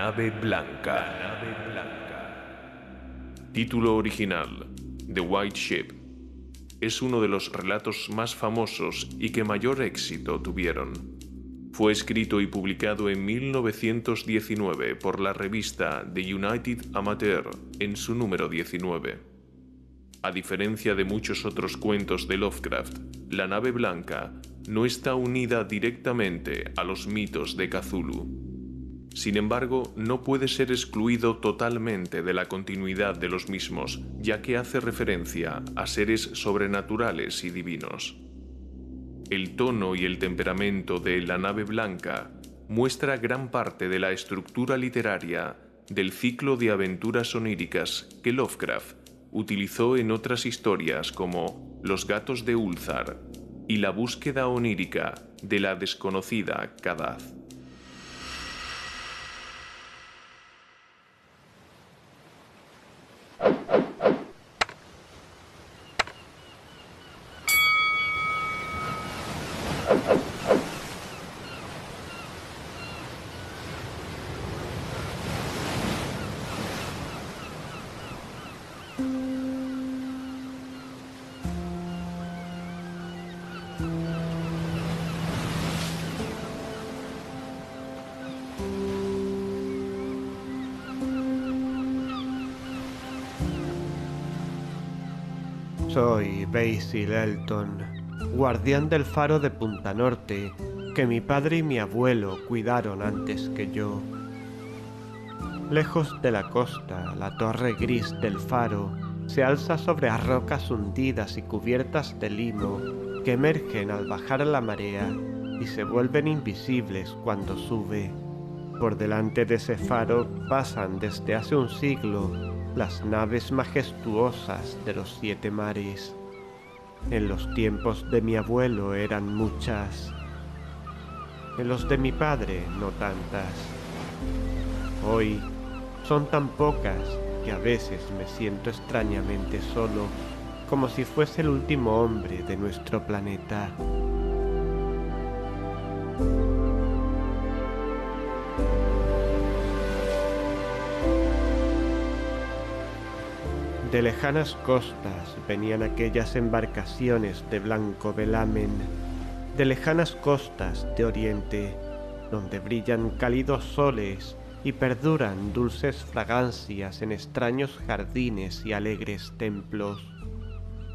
nave blanca. Título original: The White Ship. Es uno de los relatos más famosos y que mayor éxito tuvieron. Fue escrito y publicado en 1919 por la revista The United Amateur en su número 19. A diferencia de muchos otros cuentos de Lovecraft, la nave blanca no está unida directamente a los mitos de Cthulhu. Sin embargo, no puede ser excluido totalmente de la continuidad de los mismos, ya que hace referencia a seres sobrenaturales y divinos. El tono y el temperamento de La nave blanca muestra gran parte de la estructura literaria del ciclo de aventuras oníricas que Lovecraft utilizó en otras historias como Los gatos de Ulthar y la búsqueda onírica de la desconocida Kadath. Soy Basil Elton, guardián del faro de Punta Norte, que mi padre y mi abuelo cuidaron antes que yo. Lejos de la costa, la torre gris del faro se alza sobre rocas hundidas y cubiertas de limo que emergen al bajar la marea y se vuelven invisibles cuando sube. Por delante de ese faro pasan desde hace un siglo las naves majestuosas de los 7 mares. En los tiempos de mi abuelo eran muchas. En los de mi padre no tantas. Hoy son tan pocas que a veces me siento extrañamente solo, como si fuese el último hombre de nuestro planeta. De lejanas costas venían aquellas embarcaciones de blanco velamen, de lejanas costas de oriente, donde brillan cálidos soles y perduran dulces fragancias en extraños jardines y alegres templos.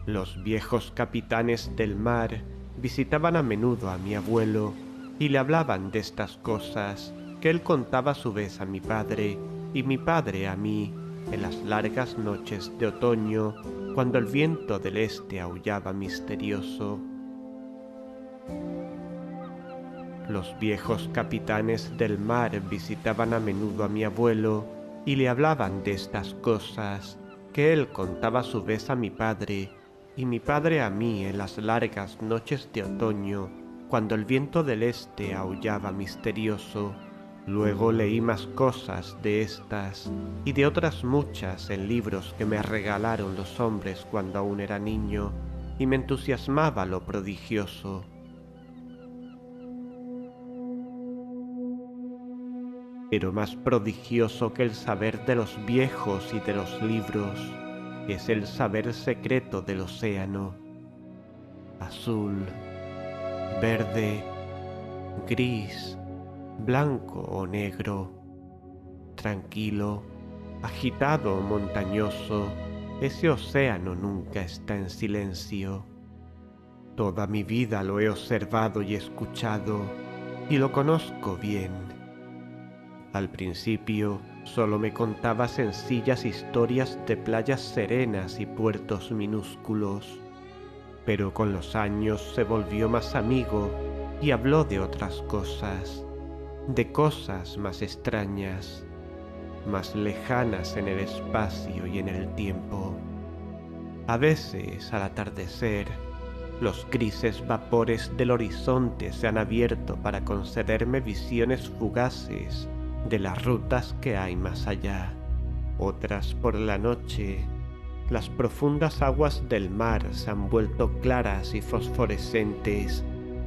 Los viejos capitanes del mar visitaban a menudo a mi abuelo y le hablaban de estas cosas que él contaba a su vez a mi padre y mi padre a mí, en las largas noches de otoño, cuando el viento del este aullaba misterioso. Los viejos capitanes del mar visitaban a menudo a mi abuelo y le hablaban de estas cosas que él contaba a su vez a mi padre y mi padre a mí en las largas noches de otoño, cuando el viento del este aullaba misterioso. Luego leí más cosas de estas y de otras muchas en libros que me regalaron los hombres cuando aún era niño, y me entusiasmaba lo prodigioso. Pero más prodigioso que el saber de los viejos y de los libros es el saber secreto del océano. Azul, verde, gris, blanco o negro, tranquilo, agitado o montañoso, ese océano nunca está en silencio. Toda mi vida lo he observado y escuchado, y lo conozco bien. Al principio solo me contaba sencillas historias de playas serenas y puertos minúsculos, pero con los años se volvió más amigo y habló de otras cosas, de cosas más extrañas, más lejanas en el espacio y en el tiempo. A veces, al atardecer, los grises vapores del horizonte se han abierto para concederme visiones fugaces de las rutas que hay más allá. Otras por la noche, las profundas aguas del mar se han vuelto claras y fosforescentes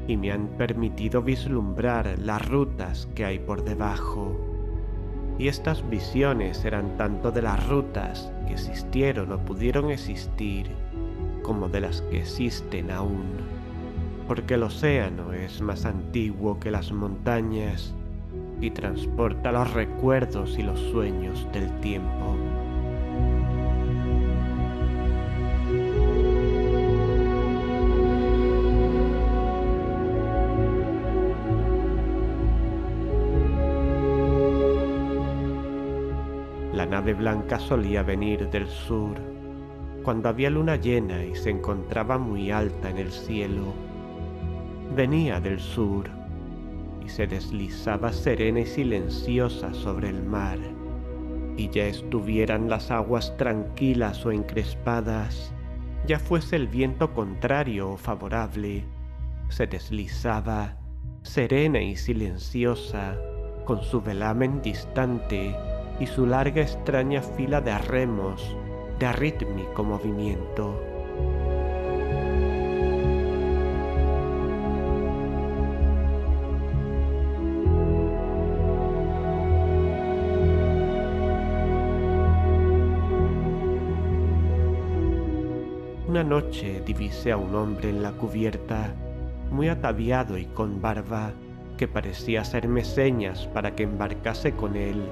y me han permitido vislumbrar las rutas que hay por debajo. y estas visiones eran tanto de las rutas que existieron o pudieron existir, como de las que existen aún, porque el océano es más antiguo que las montañas y transporta los recuerdos y los sueños del tiempo. La nave blanca solía venir del sur, cuando había luna llena y se encontraba muy alta en el cielo. Venía del sur y se deslizaba serena y silenciosa sobre el mar, y ya estuvieran las aguas tranquilas o encrespadas, ya fuese el viento contrario o favorable, se deslizaba, serena y silenciosa, con su velamen distante y su larga extraña fila de remos de arrítmico movimiento. Una noche divisé a un hombre en la cubierta, muy ataviado y con barba, que parecía hacerme señas para que embarcase con él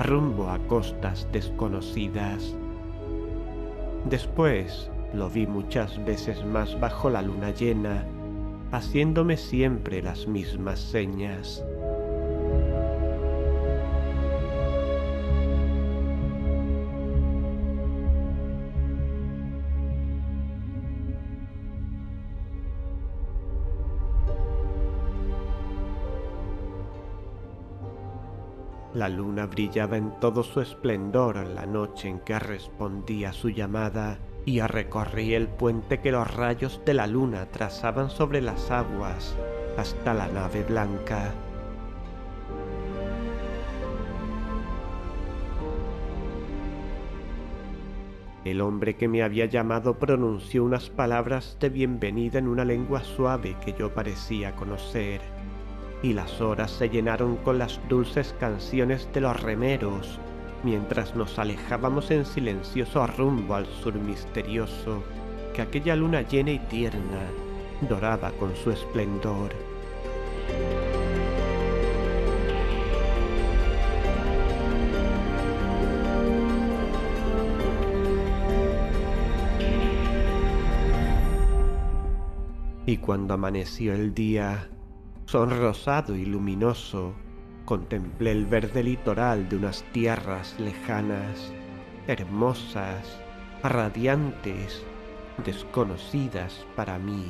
rumbo a costas desconocidas. Después lo vi muchas veces más bajo la luna llena, haciéndome siempre las mismas señas. La luna brillaba en todo su esplendor la noche en que respondí a su llamada y recorrí el puente que los rayos de la luna trazaban sobre las aguas hasta la nave blanca. El hombre que me había llamado pronunció unas palabras de bienvenida en una lengua suave que yo parecía conocer, y las horas se llenaron con las dulces canciones de los remeros, mientras nos alejábamos en silencioso rumbo al sur misterioso que aquella luna llena y tierna doraba con su esplendor. Y cuando amaneció el día, sonrosado y luminoso, contemplé el verde litoral de unas tierras lejanas, hermosas, radiantes, desconocidas para mí.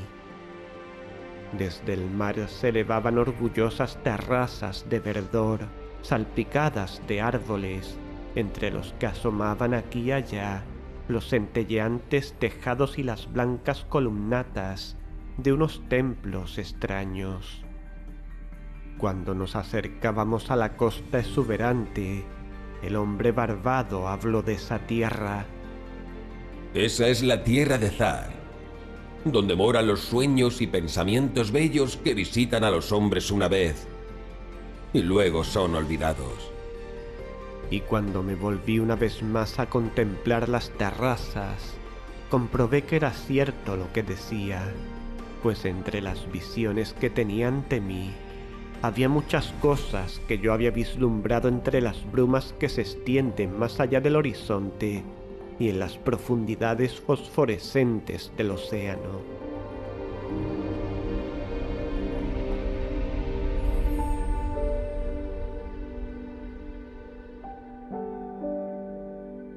Desde el mar se elevaban orgullosas terrazas de verdor, salpicadas de árboles, entre los que asomaban aquí y allá los centelleantes tejados y las blancas columnatas de unos templos extraños. Cuando nos acercábamos a la costa exuberante, el hombre barbado habló de esa tierra. Esa es la tierra de Zar, donde moran los sueños y pensamientos bellos que visitan a los hombres una vez y luego son olvidados. Y cuando me volví una vez más a contemplar las terrazas, comprobé que era cierto lo que decía, pues entre las visiones que tenía ante mí, había muchas cosas que yo había vislumbrado entre las brumas que se extienden más allá del horizonte y en las profundidades fosforescentes del océano.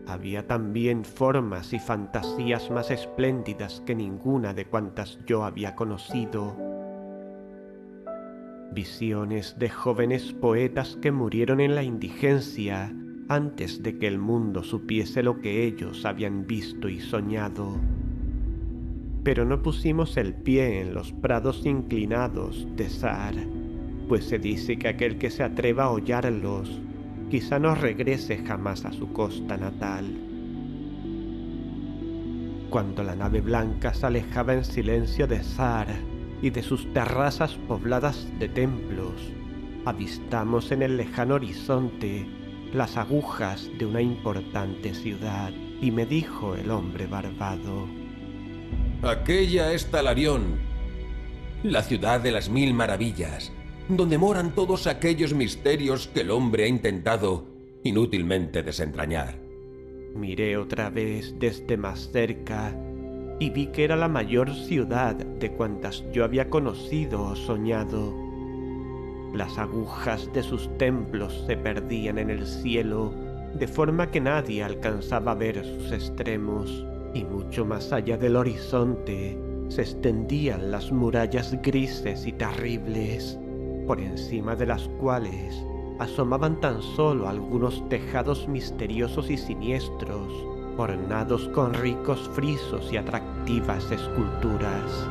Había también formas y fantasías más espléndidas que ninguna de cuantas yo había conocido. Visiones de jóvenes poetas que murieron en la indigencia antes de que el mundo supiese lo que ellos habían visto y soñado. Pero no pusimos el pie en los prados inclinados de Zar, pues se dice que aquel que se atreva a hollarlos quizá no regrese jamás a su costa natal. Cuando la nave blanca se alejaba en silencio de Zar y de sus terrazas pobladas de templos, avistamos en el lejano horizonte las agujas de una importante ciudad, y me dijo el hombre barbado: Aquella es Talarión, la ciudad de las 1000 maravillas, donde moran todos aquellos misterios que el hombre ha intentado inútilmente desentrañar. Miré otra vez desde más cerca y vi que era la mayor ciudad de cuantas yo había conocido o soñado. Las agujas de sus templos se perdían en el cielo, de forma que nadie alcanzaba a ver sus extremos, y mucho más allá del horizonte se extendían las murallas grises y terribles, por encima de las cuales asomaban tan solo algunos tejados misteriosos y siniestros, ornados con ricos frisos y atractivas esculturas.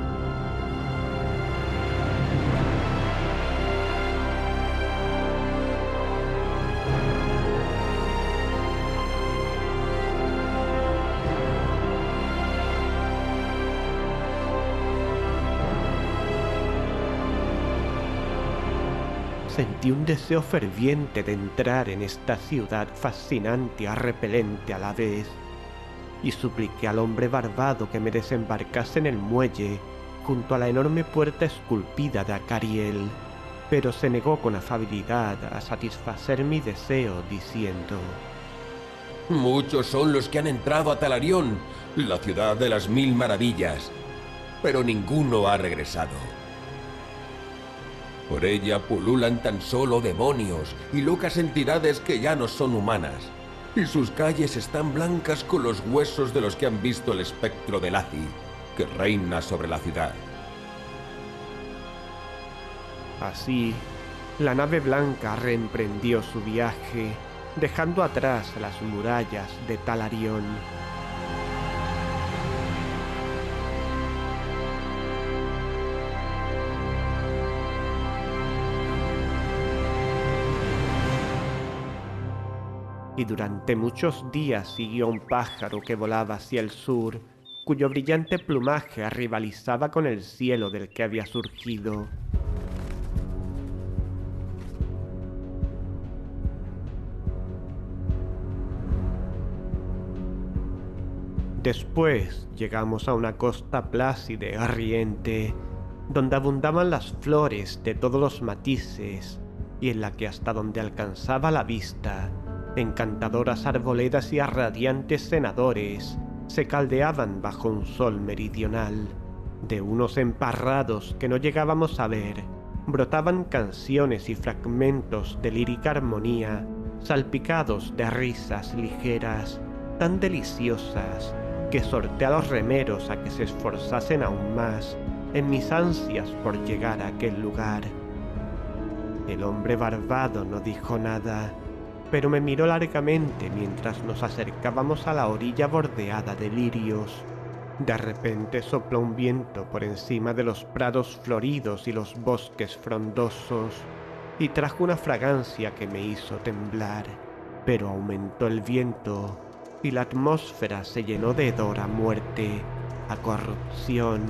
Sentí un deseo ferviente de entrar en esta ciudad fascinante y repelente a la vez, y supliqué al hombre barbado que me desembarcase en el muelle junto a la enorme puerta esculpida de Acariel, pero se negó con afabilidad a satisfacer mi deseo, diciendo: Muchos son los que han entrado a Talarión, la ciudad de las 1000 maravillas, pero ninguno ha regresado. Por ella pululan tan solo demonios y locas entidades que ya no son humanas, y sus calles están blancas con los huesos de los que han visto el espectro de Lazi, que reina sobre la ciudad. Así, la nave blanca reemprendió su viaje, dejando atrás las murallas de Talarión. Y durante muchos días siguió un pájaro que volaba hacia el sur, cuyo brillante plumaje rivalizaba con el cielo del que había surgido. Después llegamos a una costa plácida y riente, donde abundaban las flores de todos los matices, y en la que hasta donde alcanzaba la vista, encantadoras arboledas y radiantes cenadores se caldeaban bajo un sol meridional. De unos emparrados que no llegábamos a ver, brotaban canciones y fragmentos de lírica armonía, salpicados de risas ligeras, tan deliciosas que exhorté a los remeros a que se esforzasen aún más en mis ansias por llegar a aquel lugar. El hombre barbado no dijo nada, pero me miró largamente mientras nos acercábamos a la orilla bordeada de lirios. De repente sopló un viento por encima de los prados floridos y los bosques frondosos, y trajo una fragancia que me hizo temblar, pero aumentó el viento, y la atmósfera se llenó de hedor a muerte, a corrupción,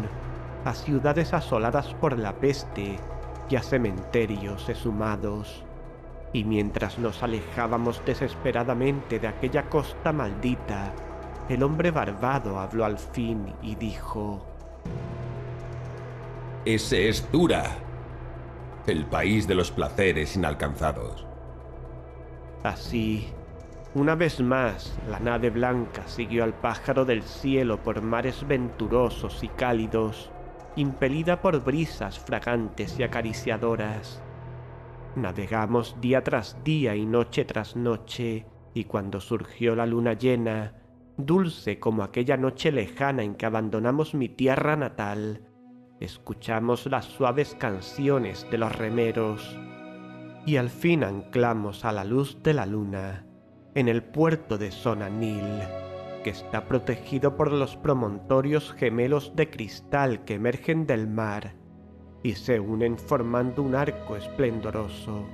a ciudades asoladas por la peste y a cementerios exhumados. Y mientras nos alejábamos desesperadamente de aquella costa maldita, el hombre barbado habló al fin y dijo: Ese es Tura, el país de los placeres inalcanzados. Así, una vez más, la nave blanca siguió al pájaro del cielo por mares venturosos y cálidos, impelida por brisas fragantes y acariciadoras. Navegamos día tras día y noche tras noche, y cuando surgió la luna llena, dulce como aquella noche lejana en que abandonamos mi tierra natal, escuchamos las suaves canciones de los remeros, y al fin anclamos a la luz de la luna en el puerto de Sonanil, que está protegido por los promontorios gemelos de cristal que emergen del mar y se unen formando un arco esplendoroso.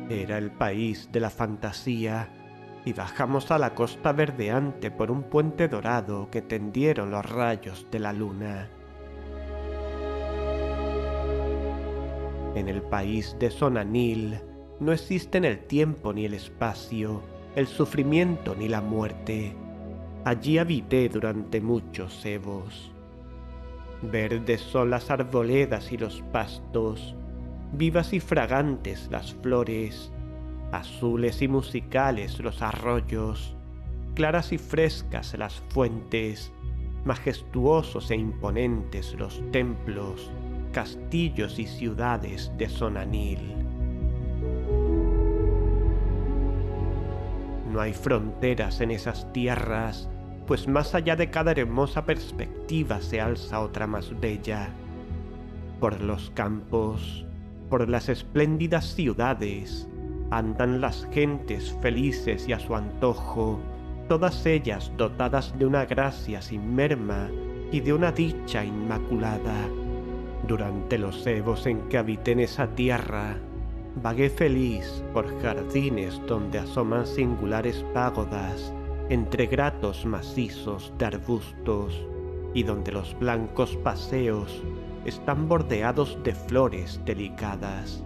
Era el país de la fantasía, y bajamos a la costa verdeante por un puente dorado que tendieron los rayos de la luna. En el país de Sonanil no existen el tiempo ni el espacio, el sufrimiento ni la muerte. Allí habité durante muchos evos. Verdes son las arboledas y los pastos, vivas y fragantes las flores, azules y musicales los arroyos, claras y frescas las fuentes, majestuosos e imponentes los templos, castillos y ciudades de Sonanil. No hay fronteras en esas tierras, pues más allá de cada hermosa perspectiva se alza otra más bella. Por los campos, por las espléndidas ciudades, andan las gentes felices y a su antojo, todas ellas dotadas de una gracia sin merma y de una dicha inmaculada. Durante los evos en que habité en esa tierra, vagué feliz por jardines donde asoman singulares págodas entre gratos macizos de arbustos y donde los blancos paseos están bordeados de flores delicadas.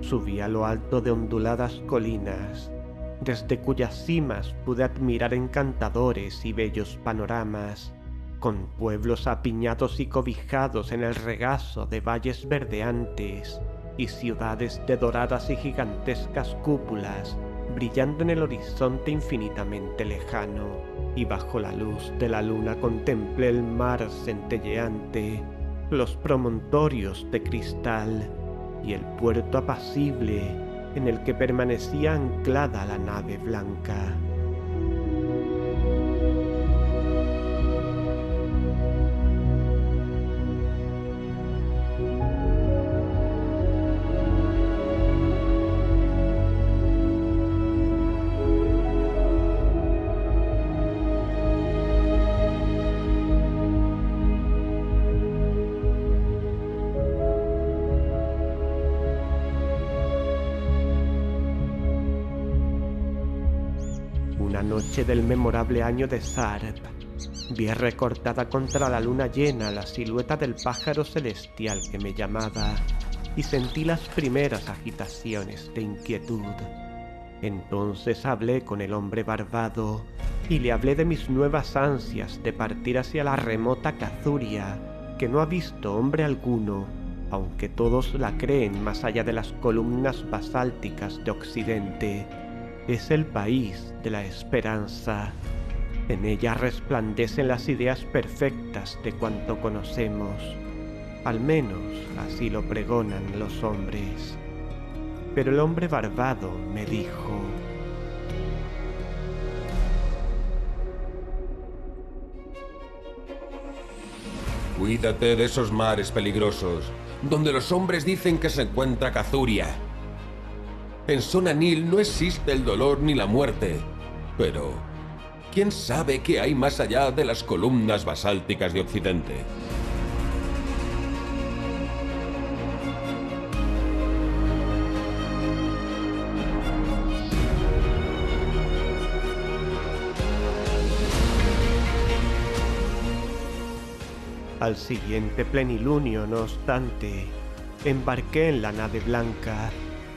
Subí a lo alto de onduladas colinas, desde cuyas cimas pude admirar encantadores y bellos panoramas, con pueblos apiñados y cobijados en el regazo de valles verdeantes y ciudades de doradas y gigantescas cúpulas brillando en el horizonte infinitamente lejano, y bajo la luz de la luna contemplé el mar centelleante, los promontorios de cristal y el puerto apacible en el que permanecía anclada la nave blanca. Una noche del memorable año de Sarp, vi recortada contra la luna llena la silueta del pájaro celestial que me llamaba, y sentí las primeras agitaciones de inquietud. Entonces hablé con el hombre barbado, y le hablé de mis nuevas ansias de partir hacia la remota Cathuria, que no ha visto hombre alguno, aunque todos la creen más allá de las columnas basálticas de Occidente. Es el país de la esperanza. En ella resplandecen las ideas perfectas de cuanto conocemos. Al menos así lo pregonan los hombres. Pero el hombre barbado me dijo: Cuídate de esos mares peligrosos, donde los hombres dicen que se encuentra Cathuria. En Sonanil no existe el dolor ni la muerte, pero ¿quién sabe qué hay más allá de las columnas basálticas de Occidente? Al siguiente plenilunio, no obstante, embarqué en la nave blanca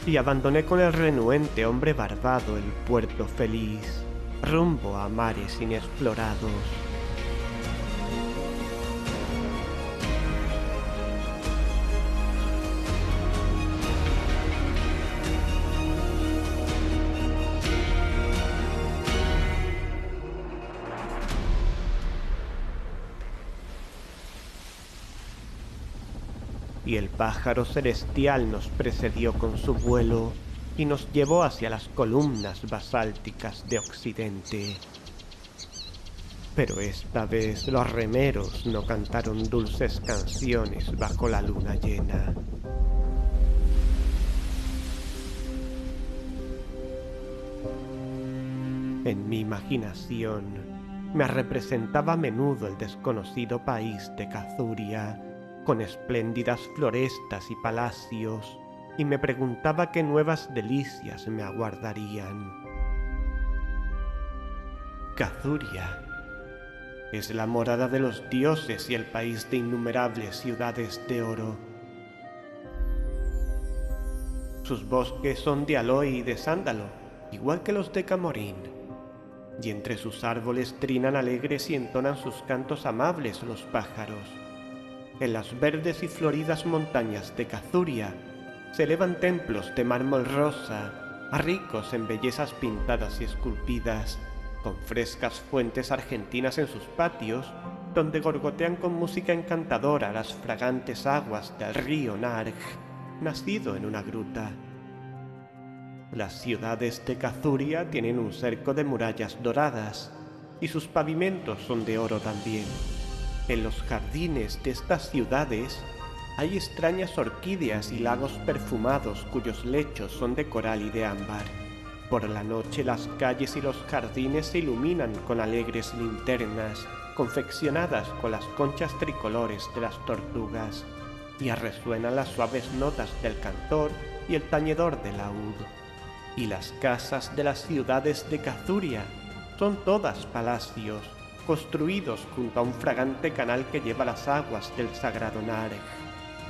y abandoné con el renuente hombre barbado el puerto feliz, rumbo a mares inexplorados. Y el pájaro celestial nos precedió con su vuelo y nos llevó hacia las columnas basálticas de Occidente. Pero esta vez los remeros no cantaron dulces canciones bajo la luna llena. En mi imaginación me representaba a menudo el desconocido país de Cathuria, con espléndidas florestas y palacios, y me preguntaba qué nuevas delicias me aguardarían. Cathuria es la morada de los dioses y el país de innumerables ciudades de oro. Sus bosques son de aloe y de sándalo, igual que los de Camorín, y entre sus árboles trinan alegres y entonan sus cantos amables los pájaros. En las verdes y floridas montañas de Cathuria se elevan templos de mármol rosa, ricos en bellezas pintadas y esculpidas, con frescas fuentes argentinas en sus patios, donde gorgotean con música encantadora las fragantes aguas del río Narg, nacido en una gruta. Las ciudades de Cathuria tienen un cerco de murallas doradas, y sus pavimentos son de oro también. En los jardines de estas ciudades hay extrañas orquídeas y lagos perfumados cuyos lechos son de coral y de ámbar. Por la noche las calles y los jardines se iluminan con alegres linternas, confeccionadas con las conchas tricolores de las tortugas, y resuenan las suaves notas del cantor y el tañedor del laúd. Y las casas de las ciudades de Cathuria son todas palacios, construidos junto a un fragante canal que lleva las aguas del sagrado Narg.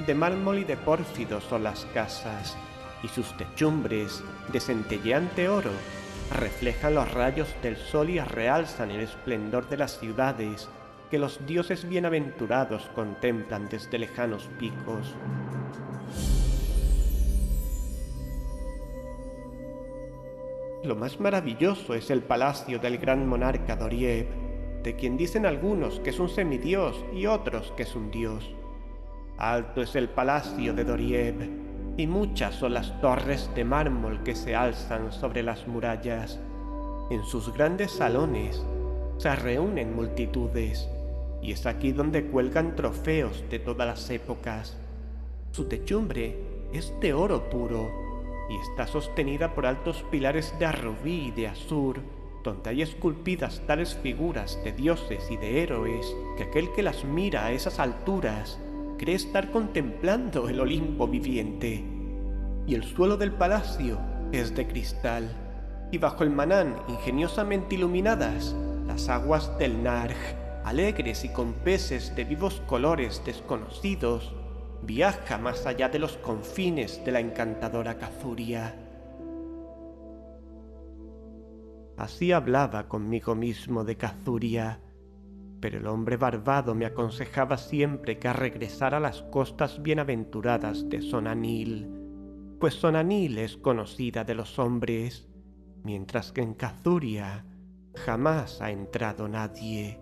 De mármol y de pórfido son las casas, y sus techumbres, de centelleante oro, reflejan los rayos del sol y realzan el esplendor de las ciudades que los dioses bienaventurados contemplan desde lejanos picos. Lo más maravilloso es el palacio del gran monarca Dorieb, de quien dicen algunos que es un semidios y otros que es un dios. Alto es el palacio de Dorieb, y muchas son las torres de mármol que se alzan sobre las murallas. En sus grandes salones se reúnen multitudes, y es aquí donde cuelgan trofeos de todas las épocas. Su techumbre es de oro puro, y está sostenida por altos pilares de rubí y de azur, donde hay esculpidas tales figuras de dioses y de héroes que aquel que las mira a esas alturas cree estar contemplando el Olimpo viviente. Y el suelo del palacio es de cristal, y bajo el manán, ingeniosamente iluminadas, las aguas del Narg, alegres y con peces de vivos colores desconocidos, viaja más allá de los confines de la encantadora Cathuria. Así hablaba conmigo mismo de Cathuria, pero el hombre barbado me aconsejaba siempre que regresara a las costas bienaventuradas de Sonanil, pues Sonanil es conocida de los hombres, mientras que en Cathuria jamás ha entrado nadie.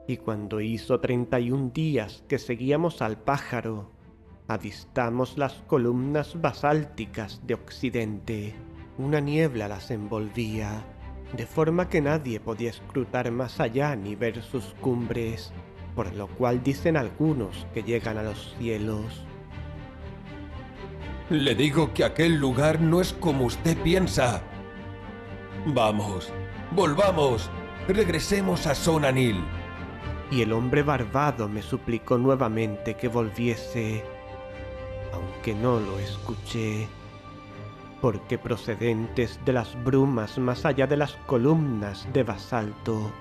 Y cuando hizo 31 días que seguíamos al pájaro, avistamos las columnas basálticas de Occidente. Una niebla las envolvía, de forma que nadie podía escrutar más allá ni ver sus cumbres, por lo cual dicen algunos que llegan a los cielos. Le digo que aquel lugar no es como usted piensa. Vamos, volvamos, regresemos a Sonanil. Y el hombre barbado me suplicó nuevamente que volviese, aunque no lo escuché, porque procedentes de las brumas más allá de las columnas de basalto,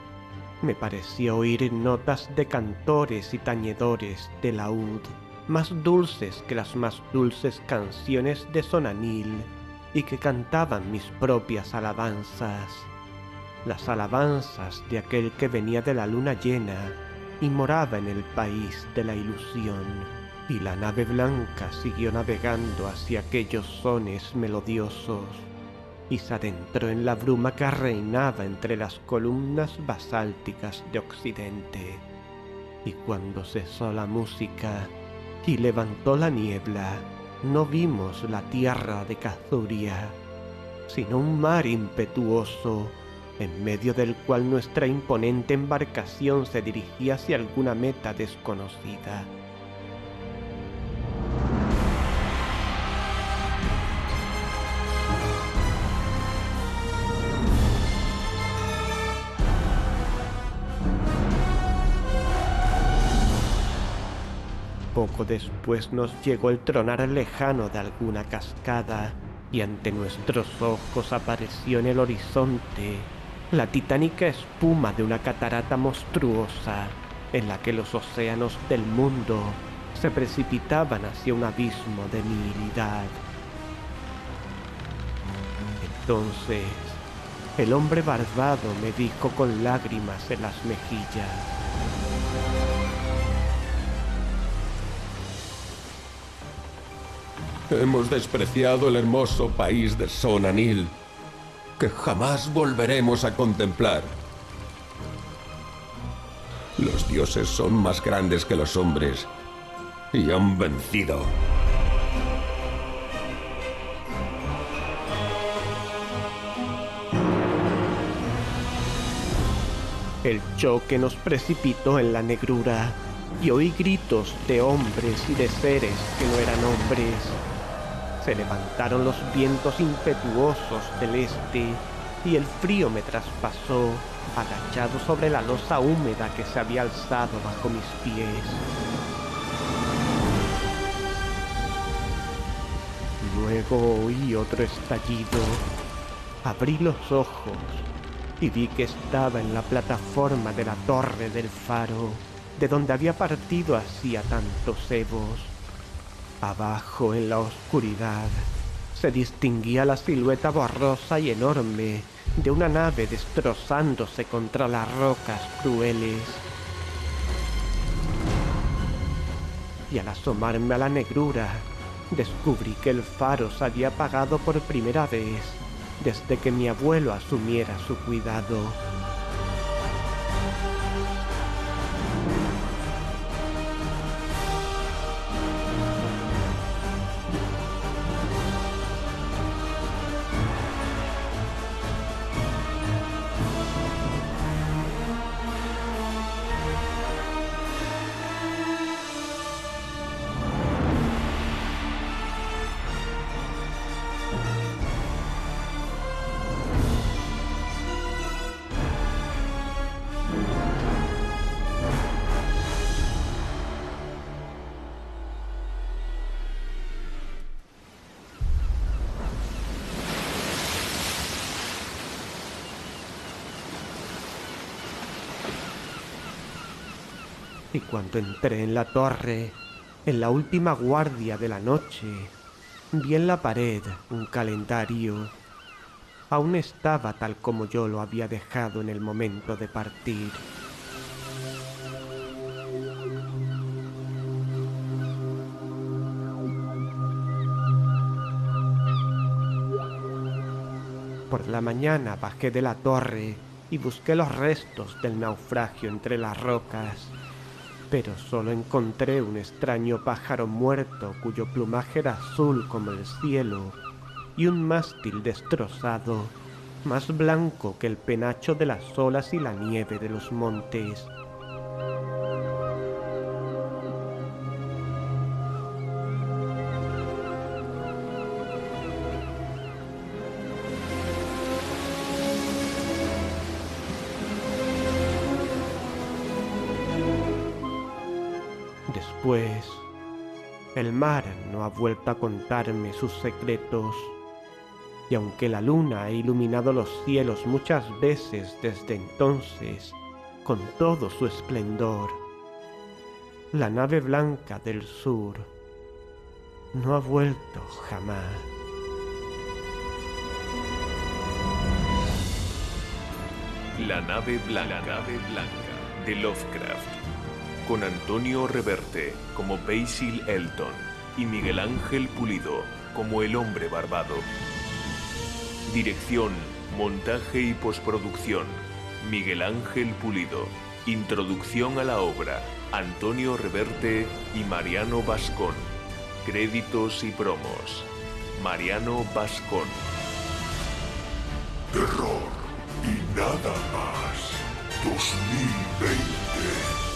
me pareció oír notas de cantores y tañedores de laúd, más dulces que las más dulces canciones de Sonanil, y que cantaban mis propias alabanzas, las alabanzas de aquel que venía de la luna llena y moraba en el país de la ilusión. Y la nave blanca siguió navegando hacia aquellos sones melodiosos, y se adentró en la bruma que reinaba entre las columnas basálticas de Occidente. Y cuando cesó la música y levantó la niebla, no vimos la tierra de Cathuria, sino un mar impetuoso, en medio del cual nuestra imponente embarcación se dirigía hacia alguna meta desconocida. Poco después nos llegó el tronar lejano de alguna cascada y ante nuestros ojos apareció en el horizonte la titánica espuma de una catarata monstruosa en la que los océanos del mundo se precipitaban hacia un abismo de nihilidad. Entonces, el hombre barbado me dijo con lágrimas en las mejillas: hemos despreciado el hermoso país de Son Anil, que jamás volveremos a contemplar. Los dioses son más grandes que los hombres y han vencido. El choque nos precipitó en la negrura y oí gritos de hombres y de seres que no eran hombres. Se levantaron los vientos impetuosos del este y el frío me traspasó, agachado sobre la losa húmeda que se había alzado bajo mis pies. Luego oí otro estallido. Abrí los ojos y vi que estaba en la plataforma de la torre del faro, de donde había partido hacía tantos evos. Abajo, en la oscuridad, se distinguía la silueta borrosa y enorme de una nave destrozándose contra las rocas crueles. Y al asomarme a la negrura, descubrí que el faro se había apagado por primera vez desde que mi abuelo asumiera su cuidado. Y cuando entré en la torre, en la última guardia de la noche, vi en la pared un calendario. Aún estaba tal como yo lo había dejado en el momento de partir. Por la mañana bajé de la torre y busqué los restos del naufragio entre las rocas, pero solo encontré un extraño pájaro muerto cuyo plumaje era azul como el cielo y un mástil destrozado, más blanco que el penacho de las olas y la nieve de los montes. Después, el mar no ha vuelto a contarme sus secretos, y aunque la luna ha iluminado los cielos muchas veces desde entonces, con todo su esplendor, la nave blanca del sur no ha vuelto jamás. La nave blanca, de Lovecraft, con Antonio Reverte como Basil Elton y Miguel Ángel Pulido como el hombre barbado. Dirección, montaje y postproducción, Miguel Ángel Pulido. Introducción a la obra, Antonio Reverte y Mariano Bascón. Créditos y promos, Mariano Bascón. Terror y nada más. 2020.